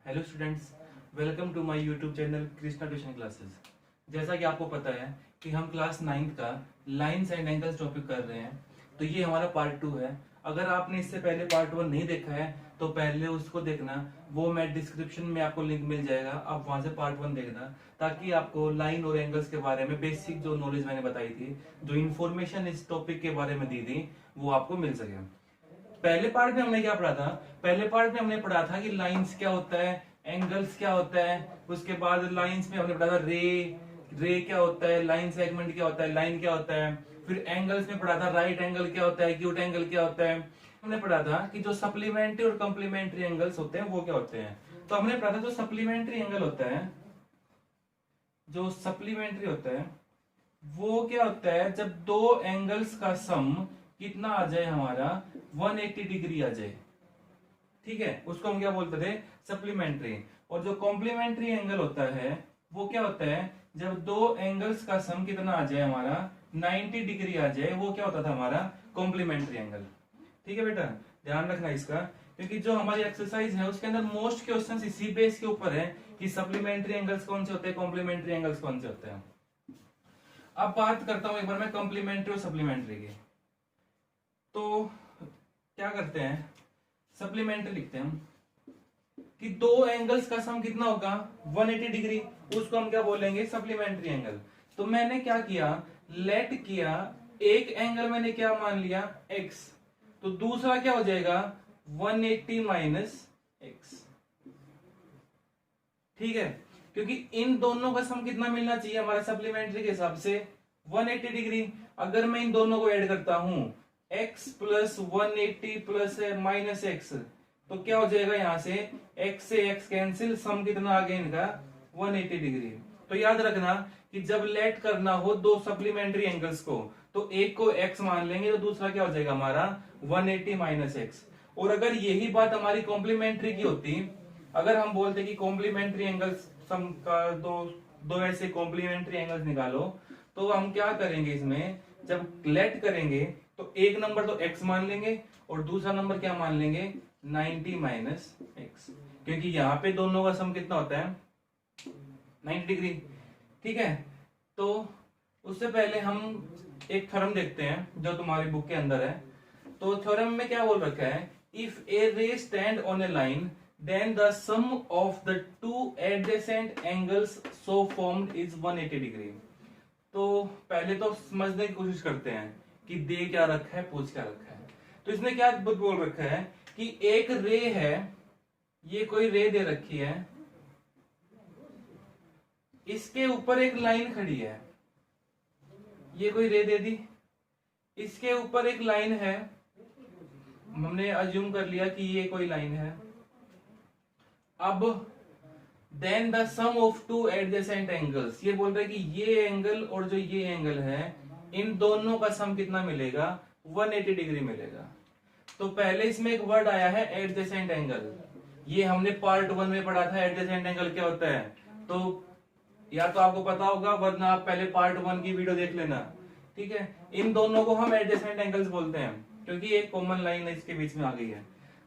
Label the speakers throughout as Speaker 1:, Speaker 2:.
Speaker 1: Hello students, welcome to my YouTube channel Krishna tuition classes. जैसा कि आपको पता है कि हम क्लास 9th का लाइंस एंड एंगल्स टॉपिक कर रहे हैं, तो ये हमारा पार्ट 2 है। अगर आपने इससे पहले पार्ट 1 नहीं देखा है तो पहले उसको देखना, वो मैं डिस्क्रिप्शन में आपको लिंक मिल जाएगा, आप वहां से पार्ट 1 देखना, ताकि आपको लाइन और एंगल्स के बारे में बेसिक जो नॉलेज मैंने बताई थी, जो इन्फॉर्मेशन इस टॉपिक के बारे में दी थी, वो आपको मिल सके। पहले पार्ट में हमने क्या पढ़ा था? पहले पार्ट में हमने पढ़ा था कि लाइंस क्या होता है, एंगल्स क्या होता है। उसके बाद लाइंस में हमने पढ़ा था रे, रे क्या होता है, लाइन सेगमेंट क्या होता है, लाइन क्या होता है। फिर एंगल्स में पढ़ा था राइट एंगल क्या होता है, एक्यूट एंगल क्या होता है। हमने पढ़ा था कि जो सप्लीमेंट्री और कंप्लीमेंट्री एंगल्स होते हैं वो क्या होते हैं। तो हमने पढ़ा था जो सप्लीमेंट्री एंगल होता है, जो सप्लीमेंट्री होता है वो क्या होता है, जब दो एंगल्स का सम कितना आ जाए हमारा, 180 डिग्री आ जाए। ठीक है, उसको हम क्या बोलते थे, सप्लीमेंट्री। और जो कॉम्प्लीमेंट्री एंगल होता है वो क्या होता है, जब दो एंगल्स का सम कितना आ जाए हमारा, 90 डिग्री आ जाए, वो क्या होता था हमारा कॉम्प्लीमेंट्री एंगल। ठीक है बेटा, ध्यान रखना इसका, क्योंकि जो हमारी एक्सरसाइज है उसके अंदर मोस्ट क्वेश्चंस इसी बेस के ऊपर है कि सप्लीमेंट्री एंगल्स कौन से होते हैं, कॉम्प्लीमेंट्री एंगल्स कौन से होते हैं। अब बात करता हूं एक बार मैं कॉम्प्लीमेंट्री और सप्लीमेंट्री की। तो क्या करते हैं, सप्लीमेंट्री लिखते हैं हम कि दो एंगल्स का सम कितना होगा, 180 डिग्री, उसको हम क्या बोलेंगे, सप्लीमेंट्री एंगल। तो मैंने क्या किया, लेट किया, एक एंगल मैंने क्या मान लिया, x, तो दूसरा क्या हो जाएगा 180 माइनस x। ठीक है, क्योंकि इन दोनों का सम कितना मिलना चाहिए हमारा सप्लीमेंट्री के हिसाब से, 180 डिग्री। अगर मैं इन दोनों को ऐड करता हूं, x plus 180 plus minus x, तो क्या हो जाएगा, यहां से x से x कैंसिल, सम कितना आ गया इनका 180 डिग्री। तो याद रखना कि जब लेट करना हो दो सप्लीमेंट्री एंगल्स को, तो एक को x मान लेंगे तो दूसरा क्या हो जाएगा हमारा 180 माइनस एक्स। और अगर यही बात हमारी कॉम्प्लीमेंट्री की होती, अगर हम बोलते कि कॉम्प्लीमेंट्री एंगल्स सम का दो ऐसे कॉम्प्लीमेंट्री एंगल्स निकालो, तो हम क्या करेंगे इसमें, जब लेट करेंगे तो एक नंबर तो x मान लेंगे और दूसरा नंबर क्या मान लेंगे, 90 माइनस एक्स, क्योंकि यहां पे दोनों का सम कितना होता है 90 डिग्री। ठीक है, तो उससे पहले हम एक थ्योरम देखते हैं जो तुम्हारी बुक के अंदर है। तो थ्योरम में क्या बोल रखा है, इफ ए रे stand on A line then the sum of the two adjacent angles so formed is 180 degree। तो पहले तो समझने की कोशिश करते हैं कि दे क्या रखा है, पूछ क्या रखा है। तो इसने क्या बोल रखा है कि एक रे है, ये कोई रे दे रखी है, इसके ऊपर एक लाइन खड़ी है, ये कोई रे दे दी, इसके ऊपर एक लाइन है, हमने अज्यूम कर लिया कि ये कोई लाइन है। अब then the sum of two adjacent angles, ये बोल रहा है कि ये एंगल और जो ये एंगल है, इन दोनों का सम कितना मिलेगा, 180 डिग्री मिलेगा। तो पहले इसमें एक वर्ड आया है एडजेसेंट एंगल, ये हमने पार्ट 1 में पढ़ा था एडजेसेंट एंगल क्या होता है। तो या तो आपको पता होगा, वरना आप पहले पार्ट 1 की वीडियो देख लेना। ठीक है, इन दोनों को हम एडजेसेंट एंगल्स बोलते हैं, क्योंकि एक कॉमन लाइन इसके बीच में आ गई है।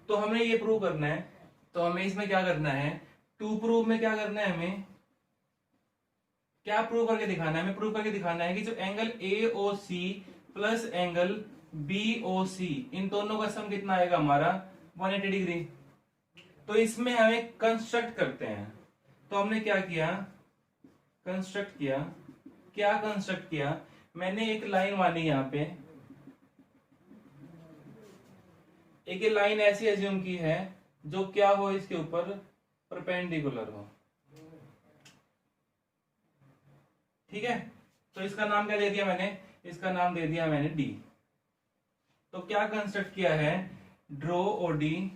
Speaker 1: तो हमें ये प्रूव करना है, तो हमें इसमें क्या करना है, टू प्रूव में क्या करना है, हमें क्या प्रूव करके दिखाना है, हमें प्रूव करके दिखाना है कि जो angle AOC plus angle BOC, इन दोनों का सम कितना आएगा हमारा 180 डिग्री। तो इसमें हमें कंस्ट्रक्ट करते हैं। तो हमने क्या किया, कंस्ट्रक्ट किया, क्या कंस्ट्रक्ट किया, मैंने एक लाइन मानी यहां पे, एक लाइन ऐसी एज्यूम की है जो क्या हो, इसके ऊपर परपेंडिकुलर हो। ठीक है, तो इसका नाम क्या दे दिया मैंने, इसका नाम दे दिया मैंने डी। तो क्या कंस्ट्रक्ट किया है, ड्रॉ ओडी,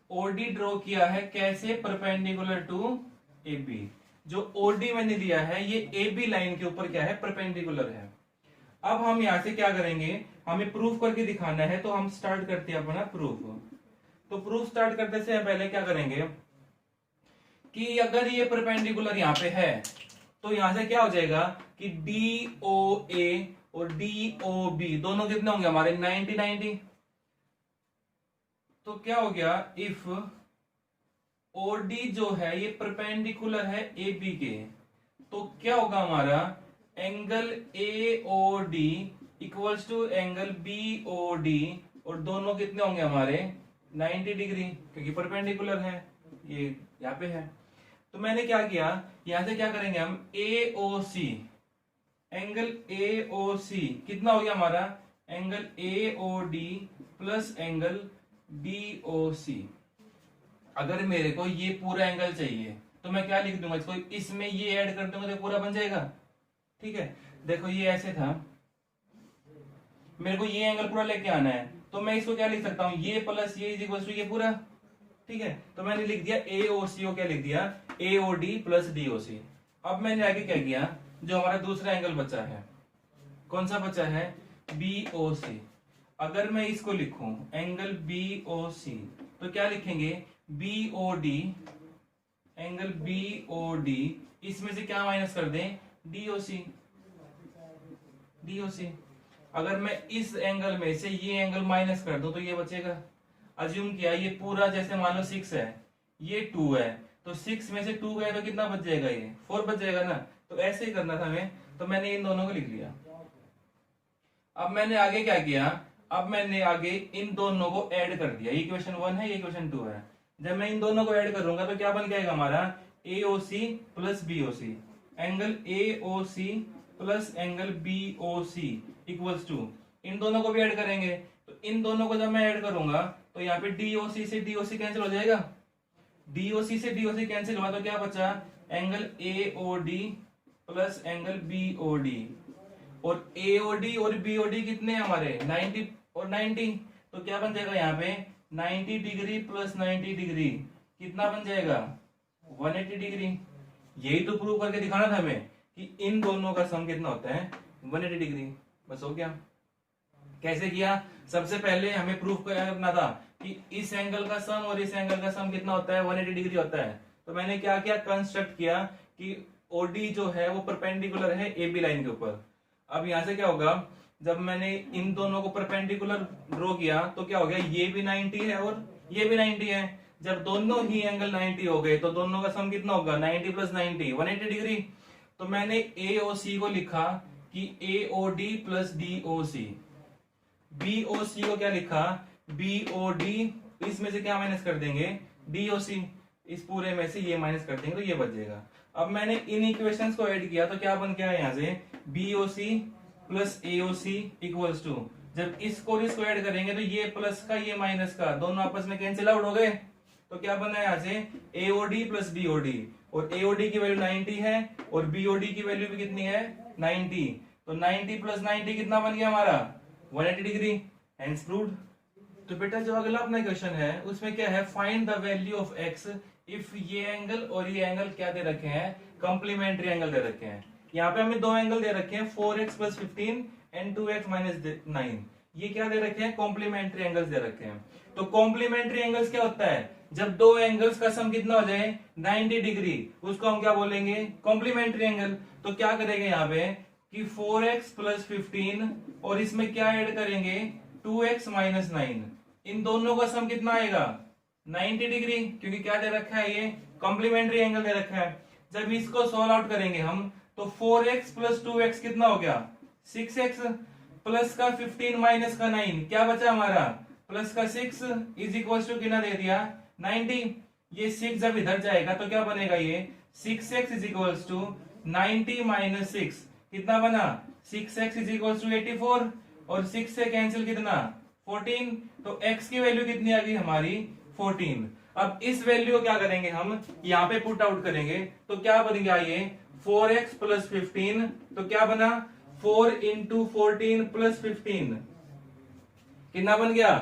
Speaker 1: ओडी ड्रॉ किया है कैसे, परपेंडिकुलर टू AB। जो ओडी मैंने दिया है ये AB लाइन के ऊपर क्या है, परपेंडिकुलर है। अब हम यहां से क्या करेंगे, हमें प्रूफ करके दिखाना है, तो हम स्टार्ट करते हैं अपना प्रूफ। तो प्रूफ स्टार्ट करते से पहले क्या करेंगे कि अगर ये परपेंडिकुलर यहां पे है, तो यहां से क्या हो जाएगा कि DOA और DOB दोनों कितने होंगे हमारे 90 90। तो क्या हो गया, इफ OD जो है ये परपेंडिकुलर है AB के, तो क्या होगा हमारा angle AOD equals to angle BOD, और दोनों कितने होंगे हमारे 90 डिग्री, क्योंकि परपेंडिकुलर है, ये यहाँ पे है। तो मैंने क्या किया, यहां से क्या करेंगे हम, AOC, एंगल AOC कितना हो गया हमारा, angle AOD plus angle BOC। अगर मेरे को ये पूरा एंगल चाहिए तो मैं क्या लिख दूंगा इसको, इसमें ये ऐड कर दूंगा तो पूरा बन जाएगा। ठीक है, देखो ये ऐसे था, मेरे को ये एंगल पूरा लेके आना है, तो मैं इसको क्या लिख सकता हूं, ये प्लस ये इज इक्वल टू ये पूरा। ठीक है, तो मैंने लिख दिया AOC को क्या लिख दिया, AOD प्लस DOC। अब मैंने आगे क्या किया, जो हमारा दूसरा एंगल बचा है, कौन सा बचा है, BOC। अगर मैं इसको लिखूं एंगल BOC, तो क्या लिखेंगे, BOD, एंगल BOD, इसमें से क्या माइनस कर दें, DOC। अगर मैं इस एंगल में से ये एंगल माइनस कर दूं तो ये बचेगा। अज्यूम किया ये पूरा, जैसे मान लो 6 है, ये 2 है, तो 6 में से 2 गए तो कितना बच जाएगा, ये 4 बच जाएगा ना। तो ऐसे ही करना था हमें, तो मैंने इन दोनों को लिख लिया। अब मैंने आगे क्या किया, अब मैंने आगे इन दोनों को ऐड कर दिया, ये इक्वेशन 1 है, ये इक्वेशन 2 है। जब मैं इन दोनों को ऐड करूंगा तो क्या बन जाएगा हमारा, AOC plus BOC, angle AOC plus angle BOC equals to, इन दोनों को भी ऐड करेंगे, तो इन दोनों को जब मैं ऐड करूंगा तो यहाँ पे DOC से DOC कैंसिल हो जाएगा, DOC से DOC कैंसिल हुआ तो क्या बचा, angle AOD plus angle BOD, और AOD और BOD कितने हैं हमारे, 90 और 90, तो क्या बन जाएगा यहाँ पे 90 डिग्री प्लस 90 डिग्री कितना बन जाएगा, 180 डिग्री। यही तो प्रूव करके दिखाना था हमें कि इन दोनों का सम कितना होता है, 180 डिग्री। बस हो गया। कैसे किया, सबसे पहले हमें प्रूफ करना था कि इस एंगल का सम और इस एंगल का सम कितना होता है, 180 डिग्री होता है। तो मैंने क्या किया, कंस्ट्रक्ट किया कि OD जो है वो परपेंडिकुलर है AB लाइन के ऊपर। अब यहां से क्या होगा, जब मैंने इन दोनों को परपेंडिकुलर ड्रॉ किया तो क्या हो गया, ये भी 90 है और ये भी 90 है। जब दोनों ही एंगल 90 हो गए तो दोनों का सम कितना होगा, 90 प्लस 90 180 डिग्री। तो मैंने AOC को लिखा कि AOD प्लस DOC, BOC को क्या लिखा, BOD, इसमें से क्या माइनस कर देंगे, DOC, इस पूरे में से ये माइनस कर देंगे तो ये बच जाएगा। अब मैंने इन इक्वेशंस को ऐड किया तो क्या बन गया यहाँ से, BOC plus AOC equals to, जब इसको ऐड करेंगे तो ये प्लस का ये माइनस का दोनों आपस में कैंसिल आउट हो गए, तो क्या बना यहाँ से AOD प्लस BOD, और AOD की वैल्यू 90 है और BOD की वैल्यू भी कितनी है 90, तो 90 प्लस 90 कितना बन गया हमारा 180 डिग्री, हेंस प्रूव्ड। तो बेटा जो अगला अपना क्वेश्चन है उसमें क्या है, find the value of x if ये एंगल और ये एंगल क्या दे रखे हैं, कॉम्प्लीमेंट्री एंगल दे रखे हैं। यहाँ पे हमें दो एंगल दे रखे हैं 4x plus 15 and 2x minus 9, ये क्या दे रखे हैं, कॉम्प्लीमेंट्री एंगल्स दे रखे हैं। तो कॉम्प्लीमेंट्री एंगल्स क्या होता है, जब दो एंगल्स का सम कितना हो जाए 90 डिग्री, उसको हम क्या बोलेंगे, कॉम्प्लीमेंट्री एंगल। तो क्या करेंगे यहाँ पे कि 4x प्लस 15 और इसमें क्या ऐड करेंगे 2x माइनस 9, इन दोनों का सम कितना आएगा 90 डिग्री, क्योंकि क्या दे रखा है, ये कॉम्प्लीमेंट्री एंगल दे रखा है। जब इसको सॉल्व आउट करेंगे हम तो 4x प्लस 2x कितना हो गया 6x, प्लस का 15 माइनस का 9 क्या बचा हमारा प्लस का 6 इज इक्वल टू कितना दे दिया 90। ये 6 जब इधर जाएगा तो क्या बनेगा, ये 6x is equal to 90 minus 6 कितना बना 6x इज इक्वल टू 84, और 6 से कैंसिल कितना 14, तो x की वैल्यू कितनी आ गई हमारी 14। अब इस वैल्यू को क्या करेंगे हम यहाँ पे पुट आउट करेंगे तो क्या बन गया ये 4x प्लस 15, तो क्या बना 4 इंटू 14 प्लस 15 कितना बन गया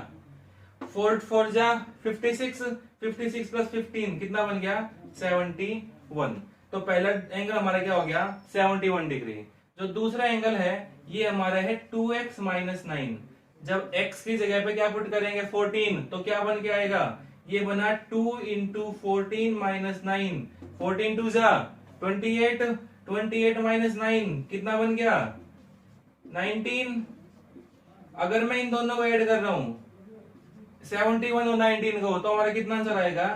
Speaker 1: 4 जा 56, 56 प्लस 15 कितना बन गया 71। तो पहला एंगल हमारा क्या हो गया 71 डिग्री। जो दूसरा एंगल है ये हमारा है 2x माइनस 9, जब x की जगह पे क्या पुट करेंगे 14, तो क्या बन के आएगा, ये बना 2 इंटू 14 माइनस 9, 14 टू जा 28, 28 माइनस 9 कितना बन गया 19। अगर मैं इन दोनों को ऐड कर रहा हूं 71 और 19 को, तो हमारा कितना आंसर आएगा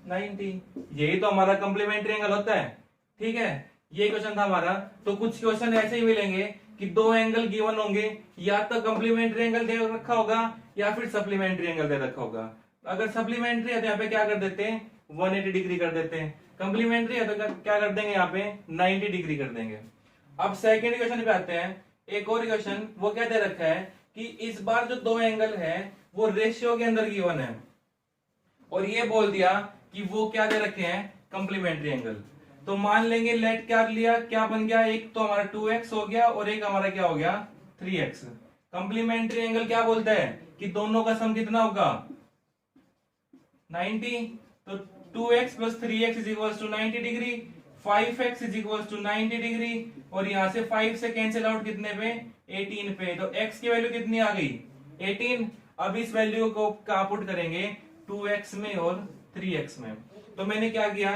Speaker 1: 90। यही तो हमारा कॉम्प्लीमेंट्री एंगल होता है। ठीक है, ये क्वेश्चन था हमारा। तो कुछ क्वेश्चन ऐसे ही मिलेंगे कि दो एंगल गिवन होंगे, या तो कॉम्प्लीमेंट्री एंगल दे रखा होगा या फिर सप्लीमेंट्री एंगल दे रखा होगा। अगर सप्लीमेंट्री है तो यहाँ पे क्या कर देते हैं 180 डिग्री कर देते हैं, कॉम्प्लीमेंट्री है तो क्या कर देंगे यहाँ पे 90 डिग्री कर देंगे। अब सेकेंड क्वेश्चन पे आते हैं। एक और क्वेश्चन वो क्या दे रखा है कि इस बार जो दो एंगल है वो रेशियो के अंदर गिवन है, और ये बोल दिया कि वो क्या दे रखे हैं कॉम्प्लीमेंट्री एंगल। तो मान लेंगे लेट क्या लिया, क्या बन गया, एक तो हमारा 2x हो गया और एक हमारा क्या हो गया 3x। कॉम्प्लीमेंट्री एंगल क्या बोलता है कि दोनों का सम कितना होगा 90। तो 2x plus 3x is equal to 90 degree, 5x is equal to 90 degree, और यहां से 5 से कैंसिल आउट कितने पे 18 पे। तो x की वैल्यू कितनी आ गई 18। अब इस वैल्यू को क्या पुट करेंगे 2x में और 3x में। तो मैंने क्या किया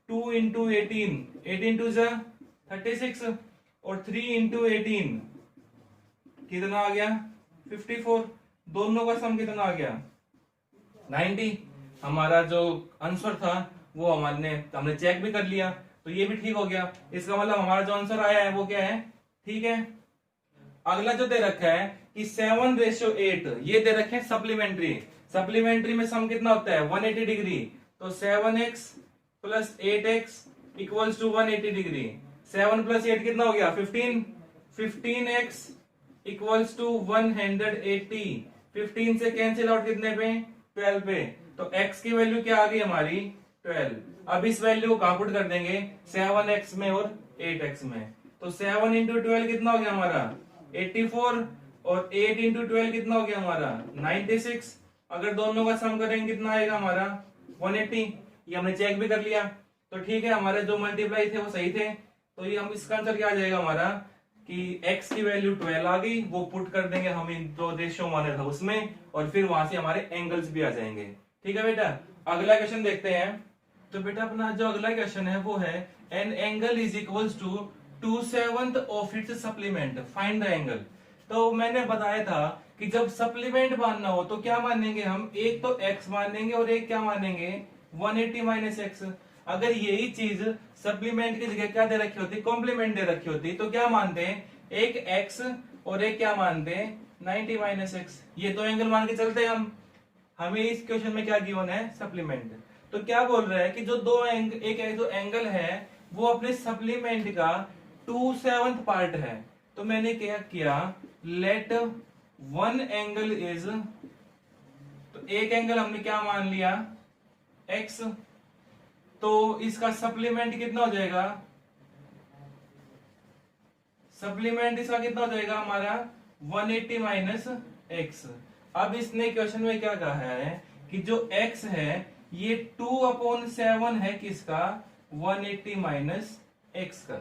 Speaker 1: 2 इंटू 18, 18 टू 36, और 3 इंटू 18 कितना आ गया 54। दोनों का सम कितना आ गया 90। हमारा जो आंसर था वो हमने चेक भी कर लिया, तो ये भी ठीक हो गया। इसका मतलब हमारा जो आंसर आया है वो क्या है ठीक है। अगला जो दे रखा है कि 7:8, ये दे रखे हैं सप्लीमेंट्री। सप्लीमेंट्री में सम कितना होता है 180 डिग्री। तो 7x plus 8x equals to 180 degree. 7 plus 8 कितना हो गया 15, 15x इक्वल्स टू 180। 15 से कैंसिल आउट कितने पे 12 पे। तो x की वैल्यू क्या आ गई हमारी 12। अब इस वैल्यू को कहां पुट कर देंगे 7x में और 8x में। तो 7 इंटू 12 कितना हो गया हमारा 84, और 8 इंटू 12 कितना हो गया हमारा 96। अगर दोनों का सम करेंगे कितना आएगा हमारा 180। ये हमने चेक भी कर लिया, तो ठीक है हमारे जो मल्टीप्लाई थे वो सही थे। तो ये हम इसका आंसर क्या आ जाएगा हमारा कि x की वैल्यू 12 आ गई, वो पुट कर देंगे हम इन दो रेशियो माने था उसमें, और फिर वहां से हमारे एंगल्स भी आ जाएंगे। ठीक है बेटा, अगला क्वेश्चन देखते हैं। तो बेटा अपना जो अगला क्वेश्चन है वो है an angle is equals to 2/7 of its supplement, find the angle. तो मैंने बताया था कि जब सप्लीमेंट मानना हो तो क्या मानेंगे हम, एक तो x मानेंगे और एक क्या मानेंगे 180 माइनस एक्स। अगर यही चीज सप्लीमेंट की जगह क्या दे रखी होती कॉम्प्लीमेंट दे रखी होती तो क्या मानते हैं एक x और एक क्या मानते हैं 90 माइनस एक्स। ये दो एंगल मान के चलते हैं हम। हमें इस क्वेश्चन में क्या गिवन है सप्लीमेंट। तो क्या बोल रहा है कि जो दो एक जो एंगल है वो अपने सप्लीमेंट का 2/7 पार्ट है। तो मैंने क्या किया लेट वन एंगल इज, तो एक एंगल हमने क्या मान लिया x, तो इसका सप्लीमेंट कितना हो जाएगा, सप्लीमेंट इसका कितना हो जाएगा हमारा 180 माइनस एक्स। अब इसने क्वेश्चन में क्या कहा है कि जो x है ये 2/7 है किसका 180 माइनस एक्स का।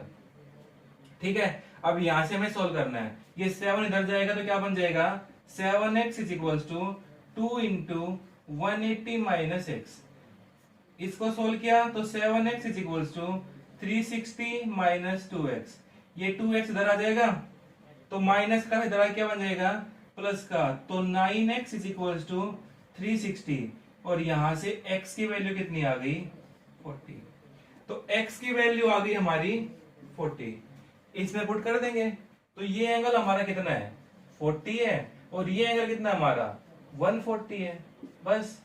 Speaker 1: ठीक है, अब यहां से हमें सोल्व करना है। ये 7 इधर जाएगा तो क्या बन जाएगा 7x is equals to 2 into 180 minus x. इसको सोल्व किया तो 7x is equals to 360 minus 2x। ये 2x इधर आ जाएगा तो माइनस का इधर क्या बन जाएगा प्लस का, तो 9x इज इक्वल्स टू 360, और यहां से x की वैल्यू कितनी आ गई 40। तो x की वैल्यू आ गई हमारी 40, इसमें पुट कर देंगे। तो ये एंगल हमारा कितना है 40 है, और ये एंगल कितना हमारा 140 है बस।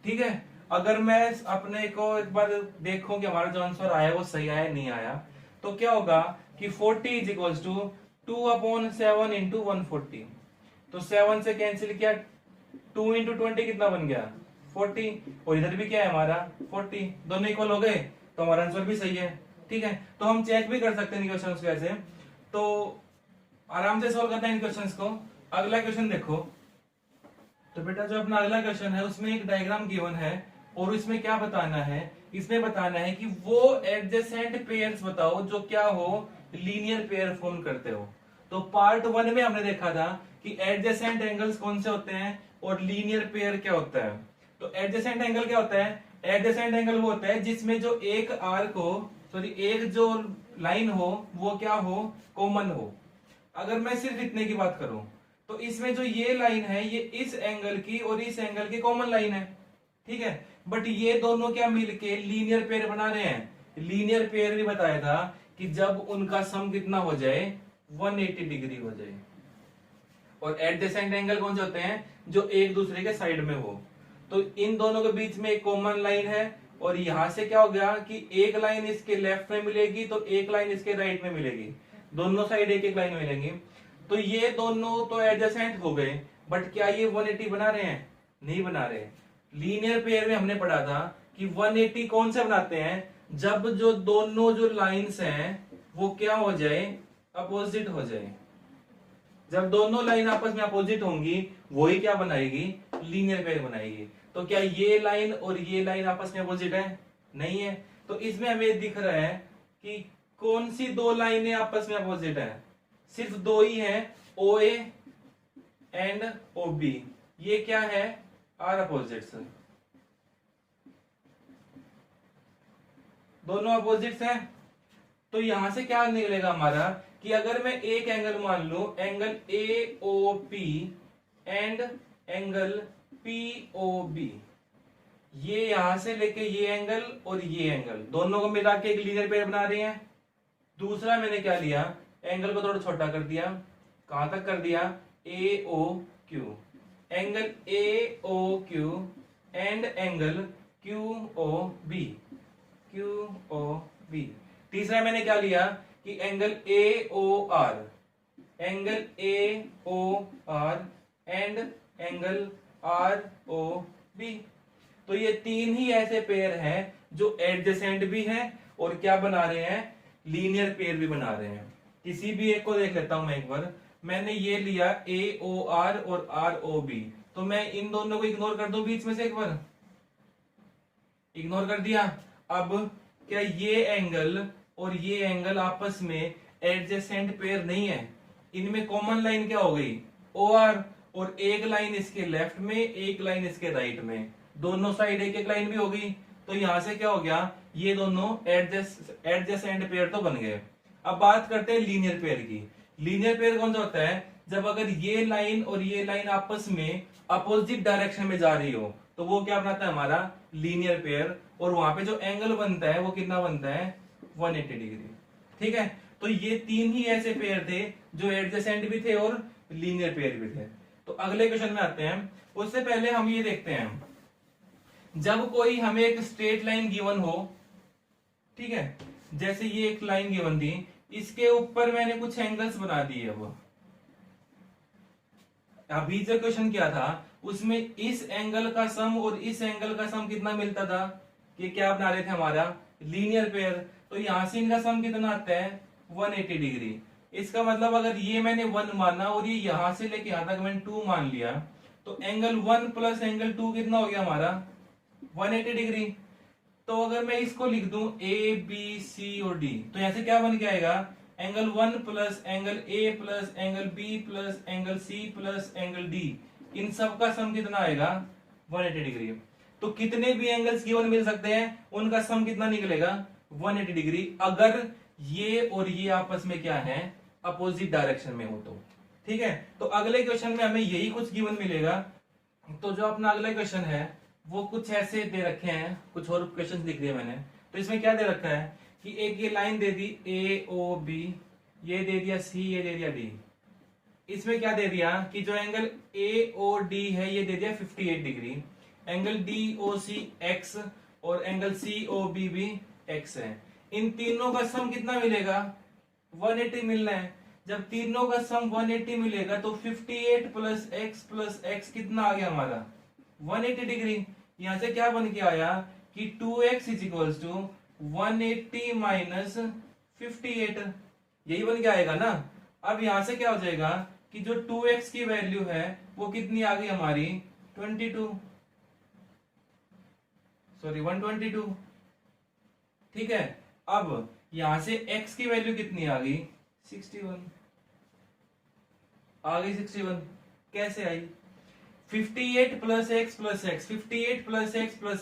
Speaker 1: ठीक है, अगर मैं अपने को एक बार देखूं कि हमारा जो आंसर आया वो सही आया नहीं आया, तो क्या होगा कि 40 इज इक्वल्स टू 2/7 इंटू 140। तो 7 से कैंसिल किया 2 इंटू 20 कितना बन गया 40, और इधर भी क्या है हमारा 40, दोनों इक्वल हो गए तो हमारा आंसर भी सही है। ठीक है, तो हम चेक भी कर सकते हैं इन क्वेश्चंस को ऐसे, तो आराम से सोल्व करते हैं इन क्वेश्चंस को। अगला क्वेश्चन देखो। तो बेटा जो अपना अगला क्वेश्चन है उसमें एक डायग्राम गिवन है, और इसमें क्या बताना है, इसमें बताना है कि वो एडजेसेंट पेयर्स बताओ जो क्या हो लीनियर पेयर फॉर्म करते हो। तो पार्ट 1 में हमने देखा था कि एडजेसेंट एंगल्स कौन से होते हैं और लीनियर पेयर क्या होता है। तो एडजेसेंट एंगल क्या होता है, एडजेसेंट एंगल वो होता है जिसमें जो एक आर्क हो, सॉरी एक जो लाइन हो वो क्या हो कॉमन हो। अगर मैं सिर्फ इतने की बात करूं तो इसमें जो ये लाइन है ये इस एंगल की और इस एंगल की कॉमन लाइन है, ठीक है। बट ये दोनों क्या मिलके लीनियर पेयर बना रहे हैं। लीनियर पेयर भी बताया था कि जब उनका सम कितना हो जाए, 180 डिग्री हो जाए। और एडजेसेंट एंगल कौन से होते हैं, जो एक दूसरे के साइड में हो। तो इन दोनों के बीच में एक कॉमन लाइन है, और यहां से क्या हो गया कि एक लाइन इसके लेफ्ट में मिलेगी तो एक लाइन इसके राइट में मिलेगी, दोनों साइड एक एक लाइन मिलेंगी। तो ये दोनों तो एडजेसेंट हो गए, बट क्या ये 180 बना रहे हैं, नहीं बना रहे। लीनियर पेयर में हमने पढ़ा था कि 180 कौन से बनाते हैं, जब जो दोनों जो लाइंस हैं वो क्या हो जाए, अपोजिट हो जाए। जब दोनों लाइन आपस में अपोजिट होंगी वही क्या बनाएगी, लीनियर पेयर बनाएगी। तो क्या ये लाइन और ये लाइन आपस में अपोजिट है, नहीं है। तो इसमें हमें दिख रहा है कि कौन सी दो लाइनें आपस में अपोजिट है, सिर्फ दो ही है, ओ ए एंड ओ बी। ये क्या है, आर अपोजिट्स, दोनों अपोजिट्स हैं। तो यहां से क्या निकलेगा हमारा कि अगर मैं एक एंगल मान लू, angle A O P and angle P O B, ये यहां से लेके ये एंगल और ये एंगल दोनों को मिला के एक लीनियर पेयर बना रहे हैं। दूसरा मैंने क्या लिया, एंगल को थोड़ा छोटा कर दिया, कहां तक कर दिया, A O Q, angle A O Q and angle Q O B, Q O B. तीसरा मैंने क्या लिया कि angle A O R, angle A O R and angle R O B. तो ये तीन ही ऐसे पेयर हैं जो एडजेसेंट भी हैं और क्या बना रहे हैं, लीनियर पेयर भी बना रहे हैं। किसी भी एक को देख लेता हूं मैं एक बार। मैंने ये लिया ए ओ आर और आर ओ बी, तो मैं इन दोनों को इग्नोर कर दूं बीच में से, एक बार इग्नोर कर दिया। अब क्या ये एंगल और ये एंगल आपस में एडजेसेंट पेयर नहीं है, इनमें कॉमन लाइन क्या हो गई, ओ आर, और एक लाइन इसके लेफ्ट में एक लाइन इसके राइट में, दोनों साइड एक एक लाइन भी हो गई। तो यहां से क्या हो गया, ये दोनों एडजेसेंट पेयर तो बन गए। अब बात करते हैं लीनियर पेयर की। लीनियर पेयर कौन सा होता है, जब अगर ये लाइन और ये लाइन आपस में अपोजिट डायरेक्शन में जा रही हो तो वो क्या बनाता है, हमारा लीनियर पेयर। और वहां पे जो एंगल बनता है वो कितना बनता है, 180 डिग्री, ठीक है। तो ये तीन ही ऐसे पेयर थे जो एडजेसेंट भी थे और लीनियर पेयर भी थे। तो अगले क्वेश्चन में आते हैं। उससे पहले हम ये देखते हैं, जब कोई हमें एक स्ट्रेट लाइन गिवन हो, ठीक है, जैसे ये एक लाइन गिवन थी, इसके ऊपर मैंने कुछ एंगल्स बना दिए। अब अभी जो क्वेश्चन क्या था उसमें इस एंगल का सम और इस एंगल का सम कितना मिलता था, ये क्या बना रहे थे, हमारा लीनियर पेयर। तो यहां से इनका सम कितना आता है, 180 डिग्री। इसका मतलब अगर ये मैंने 1 माना और ये यहां से लेके यहां तक मैंने 2 मान लिया, तो एंगल 1 प्लस एंगल 2 कितना हो गया हमारा, 180 डिग्री। तो अगर मैं इसको लिख दूं ए बी सी और डी, तो यहां से क्या बन के आएगा, angle 1 plus angle A plus angle B plus angle C plus angle D, इन सब का सम कितना आएगा, 180 डिग्री। तो कितने भी एंगल्स गिवन मिल सकते हैं, उनका सम कितना निकलेगा, 180 डिग्री, अगर ये और ये आपस में क्या है, अपोजिट डायरेक्शन में हो तो, ठीक है। तो अगले क्वेश्चन में हमें यही कुछ गिवन मिलेगा। तो जो अपना अगला क्वेश्चन है वो कुछ ऐसे दे रखे हैं, कुछ और क्वेश्चन लिख दिए मैंने। तो इसमें क्या दे रखा है कि एक ये लाइन दे दी ए ओ बी, ये दे दिया सी, ये दे दिया डी। इसमें क्या दे दिया कि जो एंगल ए ओ डी है ये दे दिया 58 डिग्री, एंगल डी ओ सी एक्स और एंगल सी ओ बी भी एक्स है। इन तीनों का सम कितना मिलेगा, 180 मिलना है। जब तीनों का सम 180 मिलेगा तो 58 प्लस एक्स कितना आ गया हमारा, 180 डिग्री। यहां से क्या बन के आया कि 2x is equals to 180 minus 58, यही बन के आएगा ना। अब यहां से क्या हो जाएगा कि जो 2x की वैल्यू है वो कितनी आ गई हमारी, 122, ठीक है। अब यहां से x की वैल्यू कितनी आ गई, 61 आ गई, 61 कैसे आई, 58 plus x plus x, 58 plus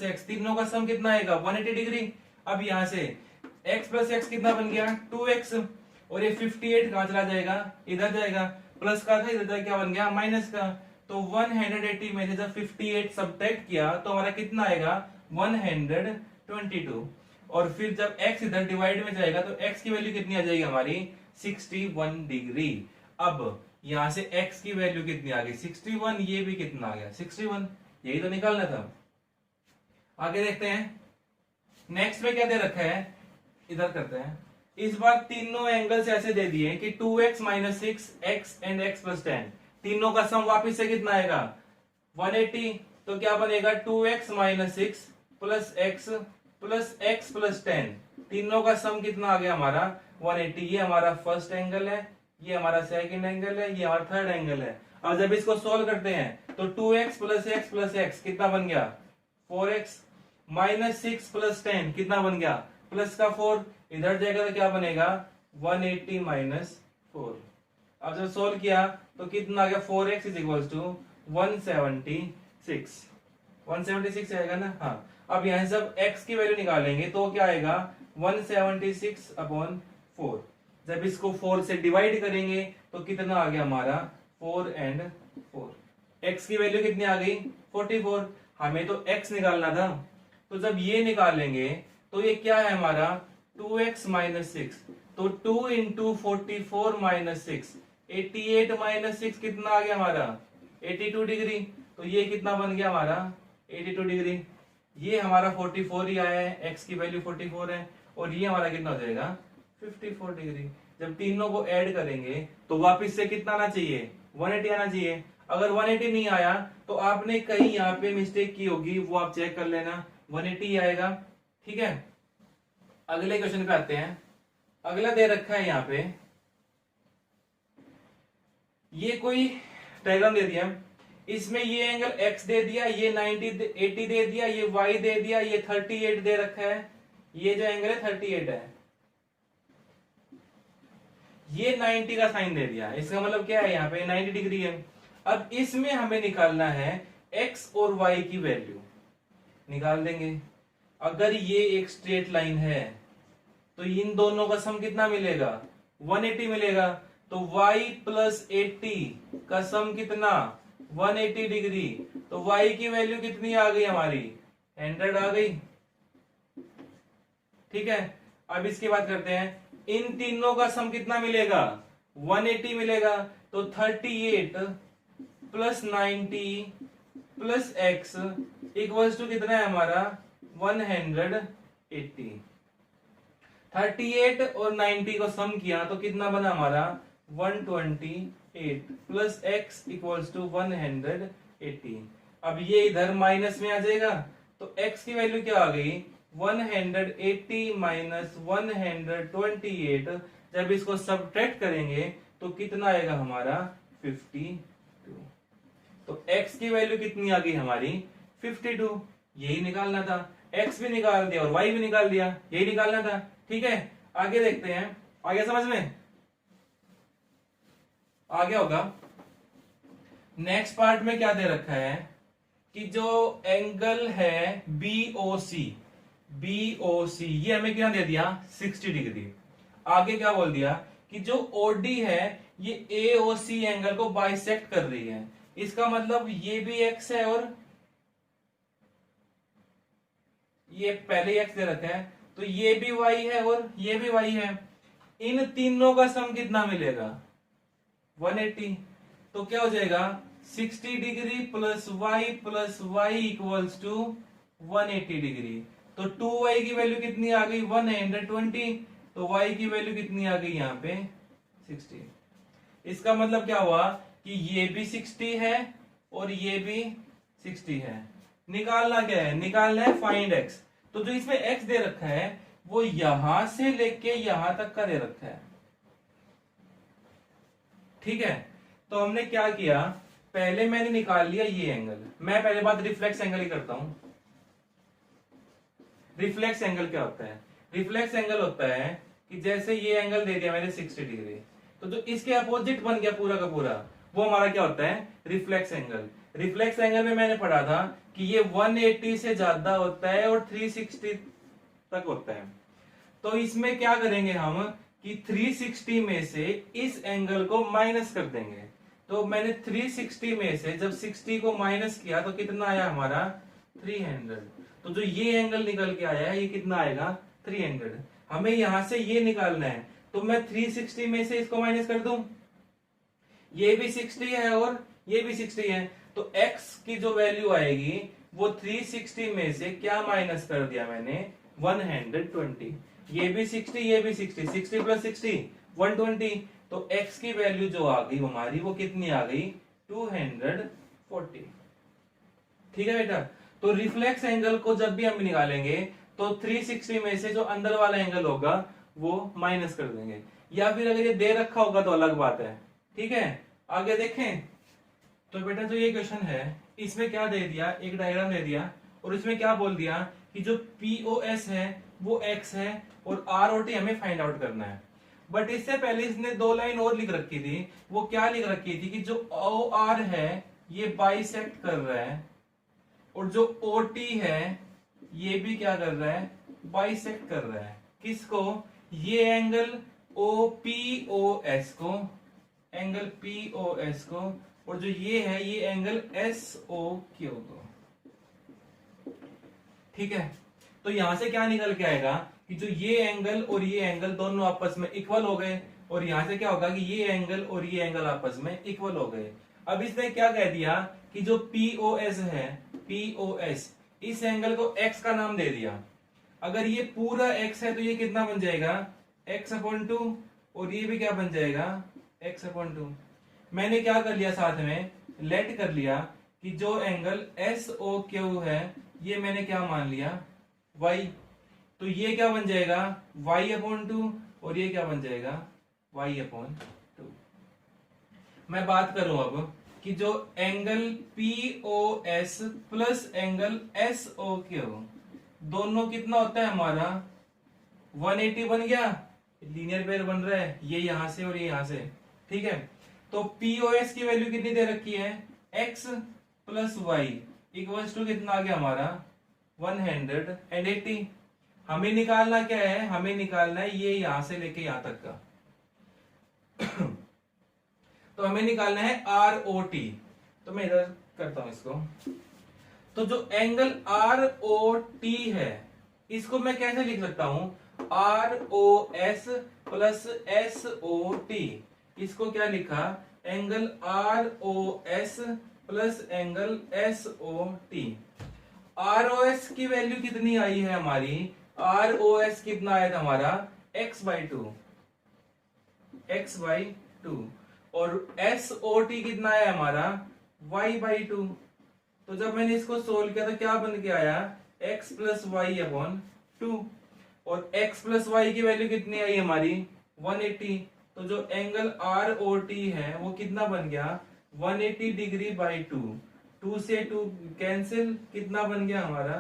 Speaker 1: x, तीनों का सम कितना आएगा, 180 डिग्री। अब यहां से x प्लस एक्स कितना बन गया, 2x, और ये 58 कहां चला जाएगा, इधर जाएगा। प्लस का था, इधर क्या बन गया माइनस का। तो 180 में से जब 58 सब्ट्रैक्ट किया तो हमारा कितना आएगा 122। और फिर जब x इधर डिवाइड में जाएगा तो x की वैल्यू कितनी आ जाएगी हमारी 61 डिग्री। अब यहां से x की वैल्यू कितनी आ गई 61, ये भी कितना आ गया 61, यही तो निकालना था। आगे देखते हैं नेक्स्ट में क्या दे रखा है, इधर करते हैं। इस बार तीनों एंगल्स ऐसे दे दिए कि 2x minus 6 x and x plus 10, तीनों का सम वापिस से कितना आएगा 180। तो क्या बनेगा 2x minus 6 plus x plus 10, तीनों का सम कितना आ गया हमारा 180। ये हमारा फर्स्ट एंगल है, ये हमारा सेकंड एंगल है, ये हमारा थर्ड एंगल है। अब जब इसको सोल्व करते हैं तो 2x प्लस x कितना बन गया 4x, माइनस 6 प्लस 10 कितना बन गया प्लस का 4, इधर जाएगा तो क्या बनेगा 180 माइनस 4। अब जब सोल्व किया तो कितना आ गया 4x इज इक्वल टू 176 आएगा ना। हाँ, अब यहां से जब x की वैल्यू निकालेंगे तो क्या आएगा 176 अपॉन 4। जब इसको 4 से डिवाइड करेंगे तो कितना आ गया हमारा 4 एंड 4। x की वैल्यू कितनी आ गई 44, हमें तो x निकालना था। तो जब ये निकालेंगे तो ये क्या है हमारा 2x माइनस 6, तो 2 इंटू 44 माइनस 6, 88 माइनस 6 कितना आ गया हमारा 82 डिग्री। तो ये कितना बन गया हमारा 82 डिग्री। ये हमारा 44 ही आया है, x की वैल्यू 44 है, और ये हमारा कितना हो जाएगा 54 डिग्री। जब तीनों को ऐड करेंगे तो वापस से कितना आना चाहिए 180 आना चाहिए। अगर 180 नहीं आया तो आपने कहीं यहाँ पे मिस्टेक की होगी, वो आप चेक कर लेना, 180 ही आएगा। ठीक है, अगले क्वेश्चन पे आते हैं। अगला दे रखा है यहाँ पे, ये कोई डायग्राम दे दिया, इसमें ये एंगल x दे दिया, ये 80 दे दिया, ये y दे दिया, ये 38 दे रखा है, ये जो एंगल है 38 है, ये 90 का साइन दे दिया। इसका मतलब क्या है यहाँ पे 90 डिग्री है। अब इसमें हमें निकालना है x और y की वैल्यू, निकाल देंगे। अगर ये एक स्ट्रेट लाइन है तो इन दोनों का सम कितना मिलेगा 180 मिलेगा। तो y प्लस 80 का सम कितना 180 डिग्री। तो y की वैल्यू कितनी आ गई हमारी 100 आ गई। ठीक है, अब इसकी बात करते हैं, इन तीनों का सम कितना मिलेगा 180 मिलेगा। तो 38 plus 90 plus x equals to कितना है हमारा 180। 38 और 90 को सम किया तो कितना बना हमारा 128 प्लस x इक्वल्स टू 180। अब ये इधर माइनस में आ जाएगा तो x की वैल्यू क्या आ गई 180 माइनस 128। जब इसको सब्ट्रैक्ट करेंगे तो कितना आएगा हमारा 52। तो x की वैल्यू कितनी आ गई हमारी 52, यही निकालना था। x भी निकाल दिया और y भी निकाल दिया, यही निकालना था। ठीक है, आगे देखते हैं, आ गया समझ में, आ गया होगा। नेक्स्ट पार्ट में क्या दे रखा है कि जो एंगल है BOC ये हमें क्या दे दिया 60 डिग्री। आगे क्या बोल दिया कि जो OD है ये AOC एंगल को बाइसेक्ट कर रही है। इसका मतलब ये भी x है और ये पहले x दे रखा है, तो ये भी y है और ये भी y है। इन तीनों का सम कितना मिलेगा 180। तो क्या हो जाएगा 60 degree plus y equals to 180 degree. तो 2y की वैल्यू कितनी आ गई 120। तो y की वैल्यू कितनी आ गई यहाँ पे 60। इसका मतलब क्या हुआ कि ये भी 60 है और ये भी 60 है। निकालना क्या है, निकालना है फाइंड x। तो जो इसमें x दे रखा है वो यहां से लेके यहां तक का दे रखा है। ठीक है, तो हमने क्या किया, पहले मैंने निकाल लिया ये एंगल। मैं पहले बात रिफ्लेक्स एंगल ही करता हूं। रिफ्लेक्स एंगल क्या होता है, रिफ्लेक्स एंगल होता है कि जैसे ये एंगल दे दिया मैंने 60 डिग्री, तो जो इसके अपोजिट बन गया पूरा का पूरा वो हमारा क्या होता है रिफ्लेक्स एंगल। रिफ्लेक्स एंगल में मैंने पढ़ा था कि ये 180 से ज्यादा होता है और 360 तक होता है। तो इसमें क्या करेंगे हम कि 360 में से इस एंगल को माइनस कर देंगे। तो मैंने 360 में से जब 60 को माइनस किया तो कितना आया हमारा 300। तो जो ये एंगल निकल के आया है ये कितना आएगा 300। हमें यहां से ये निकालना है, तो मैं 360 में से इसको माइनस कर दूं, ये भी 60 है और ये भी 60 है, तो x की जो वैल्यू आएगी वो 360 में से क्या माइनस कर दिया मैंने 120। ये भी 60 ये भी 60, 60 प्लस 60 120। तो x की वैल्यू जो आ गई हमारी वो कितनी आ गई 240। ठीक है बेटा। तो रिफ्लेक्स एंगल को जब भी हम निकालेंगे तो 360 में से जो अंदर वाला एंगल होगा वो माइनस कर देंगे, या फिर अगर ये दे रखा होगा तो अलग बात है। ठीक है, आगे देखें। तो बेटा जो ये क्वेश्चन है इसमें क्या दे दिया, एक डायग्राम दे दिया और इसमें क्या बोल दिया कि जो POS है वो x है और ROT हमें फाइंड आउट करना है। बट इससे पहले इसने दो लाइन और लिख रखी थी। वो क्या लिख रखी थी कि जो OR है ये बाइसेक्ट कर रहा है और जो OT है ये भी क्या कर रहा है बाइसेक्ट कर रहा है। किसको, ये एंगल OPOS को, एंगल POS को, और जो ये है ये एंगल SOQ को। ठीक है, तो यहां से क्या निकल के आएगा कि जो ये एंगल और ये एंगल दोनों आपस में इक्वल हो गए, और यहां से क्या होगा कि ये एंगल और ये एंगल आपस में इक्वल हो गए। अब इसने क्या कह दिया कि जो POS है, POS इस एंगल को x का नाम दे दिया। अगर ये पूरा x है तो ये कितना बन जाएगा x/2, और ये भी क्या बन जाएगा x/2। मैंने क्या कर लिया साथ में लेट कर लिया कि जो एंगल SOQ है ये मैंने क्या मान लिया y। तो ये क्या बन जाएगा y/2 और ये क्या बन जाएगा y/2। मैं बात करूं अब कि जो angle POS plus angle SOQ दोनों कितना होता है हमारा 180 बन गया, लीनियर पेयर बन रहा है, ये यहां से और ये यहां से। ठीक है, तो POS की वैल्यू कितनी दे रखी है x plus y equals to कितना आ गया हमारा 180। हमें निकालना क्या है, हमें निकालना है ये यहां से लेके यहां तक का। तो हमें निकालना है ROT। तो मैं इधर करता हूं इसको। तो जो एंगल ROT है इसको मैं कैसे लिख सकता हूं ROS प्लस SOT। इसको क्या लिखा angle ROS plus angle SOT। ROS की वैल्यू कितनी आई है हमारी, ROS कितना आया था हमारा x/2 और SOT कितना आया हमारा y/2। तो जब मैंने इसको सोल्व किया तो क्या बन के आया x प्लस y/2 और x प्लस y की वैल्यू कितनी आई हमारी 180। तो जो एंगल ROT है वो कितना बन गया 180 डिग्री बाई 2, 2 से 2 कैंसिल, कितना बन गया हमारा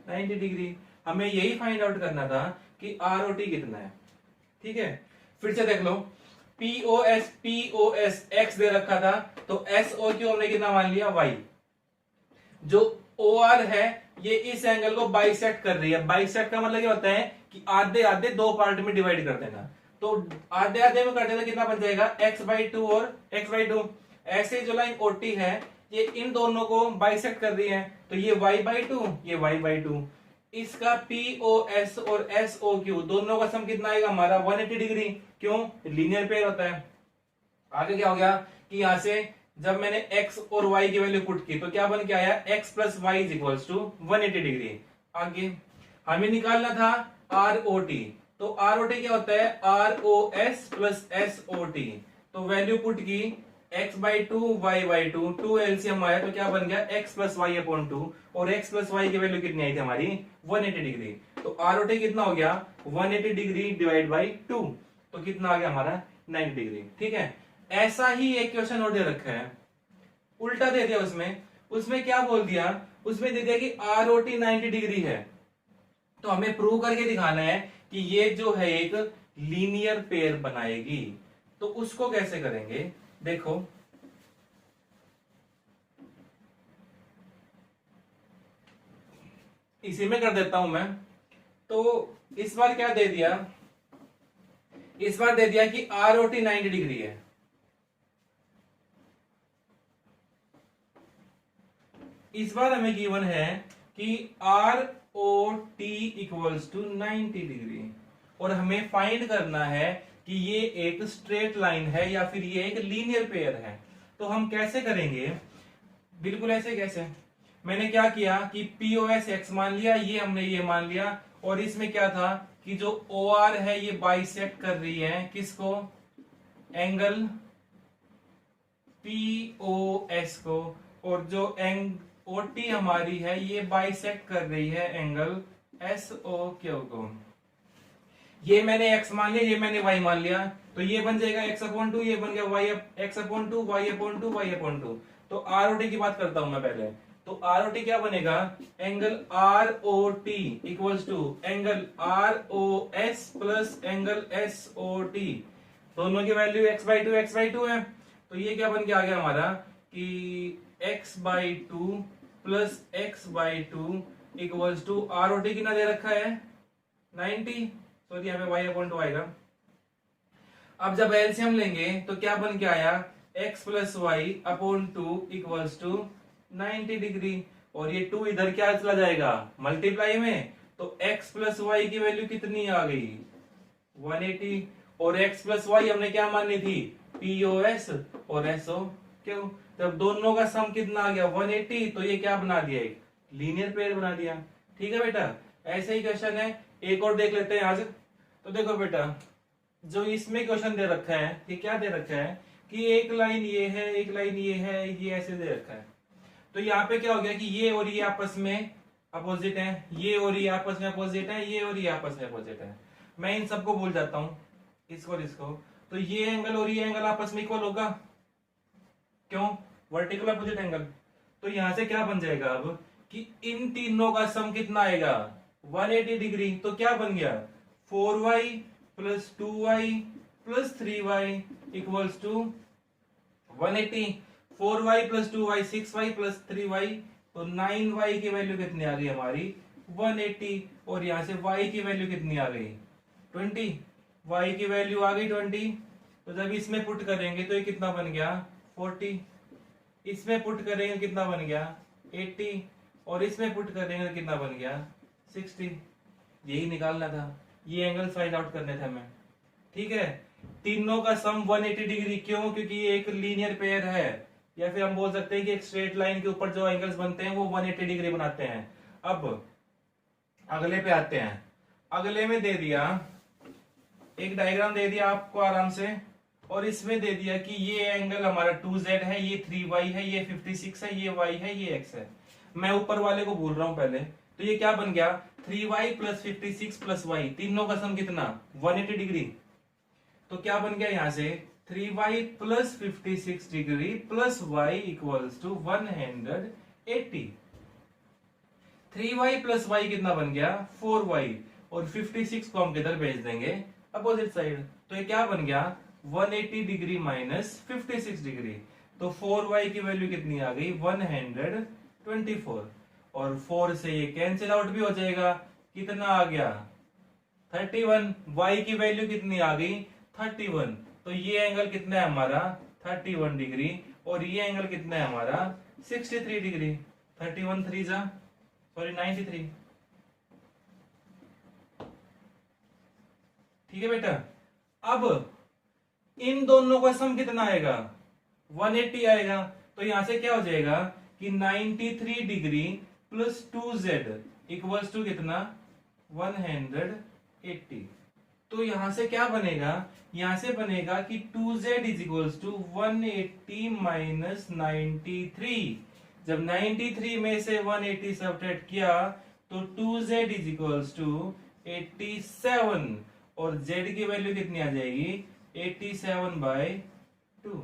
Speaker 1: 90 डिग्री। हमें यही फाइंड आउट करना था कि ROT कितना है। ठीक है, फिर से देख लो POS x दे रखा था तो SOQ हमने कितना मान लिया y। जो OR है ये इस एंगल को बाइसेक्ट कर रही है। बाइसेक्ट का मतलब क्या होता है कि आधे आधे दो पार्ट में डिवाइड कर देना। तो आधे आधे में कर देना कितना बन जाएगा x/2 और x/2। ऐसे जो लाइन OT है ये इन दोनों को बाइसेक्ट कर रही है, तो ये y/2 ये y/2। इसका POS और SOQ दोनों का सम कितना आएगा हमारा 180 डिग्री। क्यों, लीनियर पेयर होता है। आगे क्या हो गया कि यहां से जब मैंने x और y की वैल्यू पुट की तो क्या बन के आया x plus y is equals to 180 degree. आगे हमें निकालना था ROT। तो ROT क्या होता है ROS प्लस SOT। तो वैल्यू पुट की x/2 y/2, 2 एलसीएम आया तो क्या बन गया x प्लस y/2 और x प्लस y की वैल्यू कितनी आई थी हमारी 180 डिग्री। तो ROT कितना हो गया 180 डिग्री डिवाइड बाई 2, तो कितना आ गया हमारा 90 डिग्री। ठीक है, ऐसा ही एक क्वेश्चन और दे रखा है, उल्टा दे दिया। उसमें क्या बोल दिया, उसमें दे दिया कि ROT 90 डिग्री है। तो हमें प्रूव करके दिखाना है कि ये जो है एक लीनियर पेयर बनाएगी। तो उसको कैसे करेंगे देखो, इसी में कर देता हूं मैं। तो इस बार क्या दे दिया, इस बार दे दिया कि आर ओ टी 90 डिग्री है। इस बार हमें गिवन है कि R O T equals to 90 degree और हमें फाइंड करना है कि ये एक स्ट्रेट लाइन है या फिर ये एक लीनियर पेयर है। तो हम कैसे करेंगे, बिल्कुल ऐसे कैसे, मैंने क्या किया कि पी ओ एस एक्स मान लिया, ये हमने ये मान लिया, और इसमें क्या था कि जो ओ आर है ये बाइसेक्ट कर रही है किसको, एंगल पी ओ एस को, और जो ओ टी हमारी है ये बाइसेक्ट कर रही है एंगल एस ओ क्यू को। ये मैंने x मान लिया, ये मैंने y मान लिया, तो ये बन जाएगा x/2, ये बन गया x/2, y/2। तो ROT की बात करता हूं मैं पहले। तो ROT क्या बनेगा, angle ROT equals to angle ROS plus angle SOT, दोनों की वैल्यू x/2 है। तो ये क्या बन के आ गया हमारा कि x/2 plus x/2 equals to ROT कितना दे रखा है 90, तो यहाँ पे y/2 आएगा। अब जब एलसीएम लेंगे तो क्या बन के आया, x plus y upon 2 equals to 90 degree, और ये 2 इधर क्या चला जाएगा मल्टीप्लाई में, तो x प्लस वाई की वैल्यू कितनी आ गई 180, और x प्लस वाई हमने क्या मानी थी POS और SO क्यों, जब दोनों का सम कितना आ गया 180, तो ये क्या बना दिया, एक लीनियर पेयर बना दिया। ठीक है बेटा, ऐसे ही क्वेश्चन है, एक और देख लेते हैं आज। तो देखो बेटा, जो इसमें क्वेश्चन दे रखा है, ये क्या दे रखा है कि एक लाइन ये है, एक लाइन ये है, ये ऐसे दे रखा है। तो यहाँ पे क्या हो गया कि ये और ये आपस में अपोजिट है, ये और ये आपस में अपोजिट है, ये और ये आपस में अपोजिट है। मैं इन सबको भूल जाता हूँ, इसको और इसको। तो ये एंगल और ये एंगल आपस में इक्वल होगा, क्यों, वर्टिकल अपोजिट एंगल। तो यहां से क्या बन जाएगा अब कि इन तीनों का सम कितना आएगा 180 डिग्री। तो क्या बन गया 4y plus 2y plus 3y equals to 180। 4y plus 2y 6y plus 3y, तो 9y की वैल्यू कितनी आ गई हमारी 180, और यहां से y की वैल्यू कितनी आ गई 20, y की वैल्यू आ गई 20। तो जब इसमें पुट करेंगे तो ये कितना बन गया 40, इसमें पुट करेंगे कितना बन गया 80, और इसमें पुट करेंगे कितना बन गया 60। यही निकालना था, ये एंगल फाइंड आउट करने थे हमें। ठीक है, तीनों का सम 180 डिग्री, क्यों, क्योंकि ये एक लीनियर पेयर है, या फिर हम बोल सकते हैं कि एक स्ट्रेट लाइन के ऊपर जो एंगल्स बनते हैं वो 180 डिग्री बनाते हैं। अब अगले पे आते हैं। अगले में दे दिया, एक डायग्राम दे दिया आपको आराम से, और इसमें दे दिया कि ये एंगल हमारा 2z है, ये 3y है, ये 56 है, ये y है, ये x है। मैं ऊपर वाले को भूल रहा हूं पहले। तो ये क्या बन गया 3y प्लस 56 प्लस y, तीनों का सम कितना 180 डिग्री। तो क्या बन गया यहां से 3y plus 56 degree plus y equals to 180। 3y plus y कितना बन गया 4y, और 56 को हम किधर भेज देंगे अपोजिट साइड। तो ये क्या बन गया 180 डिग्री माइनस 56 डिग्री। तो 4y की वैल्यू कितनी आ गई 124, और 4 से ये कैंसिल आउट भी हो जाएगा, कितना आ गया 31। y की वैल्यू कितनी आ गई 31, तो ये एंगल कितना है हमारा 31 डिग्री, और ये एंगल कितना है हमारा 63 डिग्री। 31 3 जा सॉरी 93। ठीक है बेटा, अब इन दोनों का सम कितना आएगा 180 आएगा। तो यहां से क्या हो जाएगा कि 93 degree plus 2z equals to कितना 180। तो यहां से क्या बनेगा, यहां से बनेगा कि 2z is equals to 180 minus 93। जब 93 में से 180 सब्ट्रैक्ट किया तो 2z इज इक्वल्स टू 87, और z की वैल्यू कितनी आ जाएगी 87/2।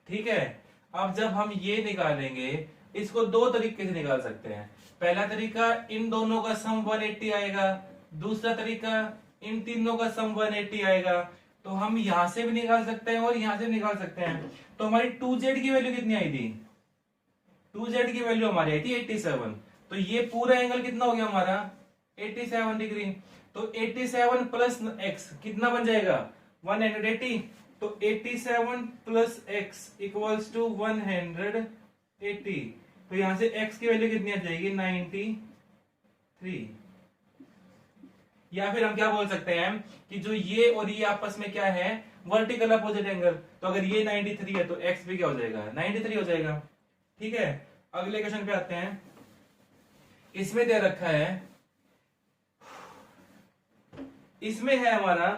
Speaker 1: ठीक है, अब जब हम ये निकालेंगे, इसको दो तरीके से निकाल सकते हैं। पहला तरीका इन दोनों का सम 180 आएगा, दूसरा तरीका इन तीनों का सम 180 आएगा। तो हम यहां से भी निकाल सकते हैं और यहां से भी निकाल सकते हैं। तो हमारी 2z की वैल्यू कितनी आई थी, 2z की वैल्यू हमारी आई थी 87। तो ये पूरा एंगल कितना हो गया हमारा 87 डिग्री। तो 87 प्लस x कितना बन जाएगा 180। तो 87 प्लस x इक्वल्स टू 180। तो यहां से x की वैल्यू कितनी आ जाएगी 93। या फिर हम क्या बोल सकते हैं कि जो ये और ये आपस में क्या है वर्टिकल अपोजिट एंगल। तो अगर ये 93 है तो x भी क्या हो जाएगा 93 हो जाएगा। ठीक है, अगले क्वेश्चन पे आते हैं। इसमें दे रखा है, इसमें है हमारा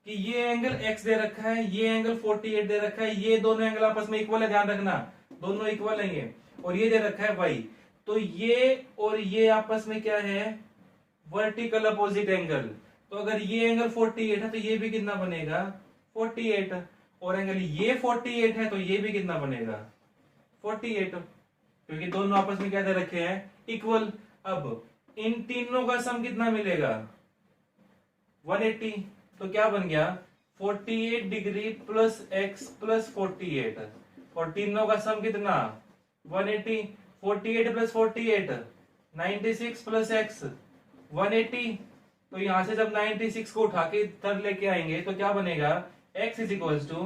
Speaker 1: कि ये एंगल x दे रखा है, ये एंगल 48 दे रखा है, ये दोनों एंगल आपस में इक्वल है, ध्यान रखना दोनों इक्वल है ये, और ये दे रखा है y। तो ये और ये आपस में क्या है वर्टिकल अपोजिट एंगल। तो अगर ये एंगल 48 है तो ये भी कितना बनेगा 48, और एंगल ये 48 है तो ये भी कितना बनेगा 48, क्योंकि दोनों आपस में क्या दे रखे हैं इक्वल। अब इन तीनों का सम कितना मिलेगा 180। तो क्या बन गया 48 डिग्री प्लस x प्लस 48, और तीनों का सम कितना 180। 48 प्लस 48 96 प्लस x 180। तो यहां से जब 96 को उठा के इधर लेके आएंगे तो क्या बनेगा x is equals to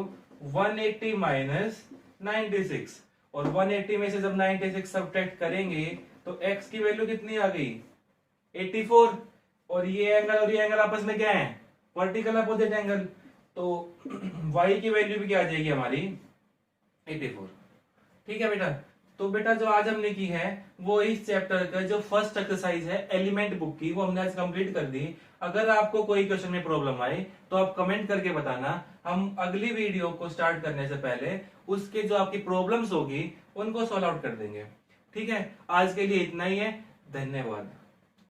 Speaker 1: 180 minus 96, और 180 में से जब 96 सब्ट्रैक्ट करेंगे तो x की वैल्यू कितनी आ गई 84, और ये एंगल आपस में क्या है वर्टिकल अपोजिट एंगल। तो y की वैल्यू भी क्या आ जाएगी हमारी 84। ठीक है बेटा, तो बेटा जो आज हमने की है वो इस चैप्टर का जो फर्स्ट एक्सरसाइज है एलिमेंट बुक की, वो हमने आज कंप्लीट कर दी। अगर आपको कोई क्वेश्चन में प्रॉब्लम आए तो आप कमेंट करके बताना, हम अगली वीडियो को स्टार्ट करने से पहले उसके जो आपकी प्रॉब्लम्स होगी उनको सॉल्व आउट कर देंगे। ठीक है, आज के लिए इतना ही है, धन्यवाद।